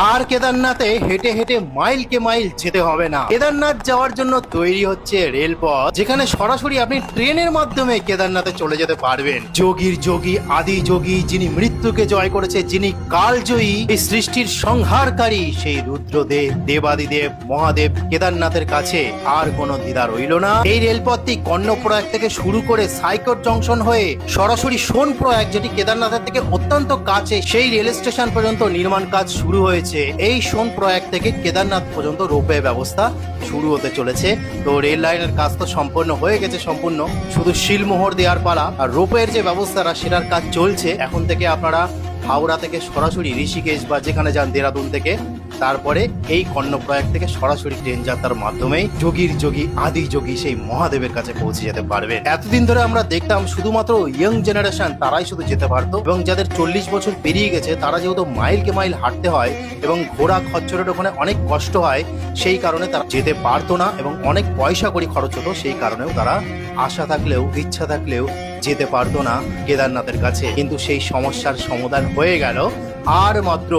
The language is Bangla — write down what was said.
আর কেদারনাথে হেঁটে হেঁটে মাইলকে মাইল যেতে হবে না। কেদারনাথ যাওয়ার জন্য তৈরি হচ্ছে রেলপথ, যেখানে সরাসরি আপনি ট্রেনের মাধ্যমে কেদারনাথে চলে যেতে পারবেন। যোগীর যোগী, আদি যোগী, যিনি মৃত্যুকে জয় করেছে, যিনি কালজয়ী, এই সৃষ্টির সংহারকারী, সেই রুদ্রদেব, দেবাদিদেব, মহাদেব কেদারনাথের কাছে আর কোনো দ্বিধা রইল না। এই রেলপথটি কর্ণপ্রয়াগ থেকে শুরু করে সাইকট জংশন হয়ে সরাসরি সোনপ্রয়াগ, যেটি কেদারনাথের থেকে অত্যন্ত কাছে, সেই রেল স্টেশন পর্যন্ত নির্মাণ কাজ শুরু হয়েছে। এই সোনপ্রয়াগ থেকে কেদারনাথ পর্যন্ত রোপওয়ে ব্যবস্থা শুরু হতে চলেছে। তো রেল লাইনের কাজ তো সম্পন্ন হয়ে গেছে, সম্পূর্ণ শুধু শিলমোহর দেওয়ার পালা। আর রোপওয়ের যে ব্যবস্থাটা, সেটার কাজ চলছে। এখন থেকে আপনারা হাওড়া থেকে সরাসরি ঋষিকেশ বা যেখানে যান দেরাদুন থেকে, তারপরে এই কর্ণপ্রয়াগ থেকে সরাসরি ট্রেন যাত্রার মাধ্যমেই যোগীর যোগী, আদি যোগী, সেই মহাদেবের কাছে পৌঁছে যেতে পারবে। এতদিন ধরে আমরা দেখতাম শুধুমাত্র ইয়ং জেনারেশন তারাই শুধু যেতে পারতো, এবং যাদের 40 বছর পেরিয়ে গেছে তারা যেহেতু মাইলকে মাইল হাঁটতে হয় এবং ঘোড়া খচ্চরের ওখানে অনেক কষ্ট হয়, সেই কারণে তারা যেতে পারতো না এবং অনেক পয়সা করি খরচ হতো। সেই কারণেও তারা আশা থাকলেও, ইচ্ছা থাকলেও যেতে পারতো না কেদারনাথের কাছে। কিন্তু সেই সমস্যার সমাধান হয়ে গেল। আর মাত্র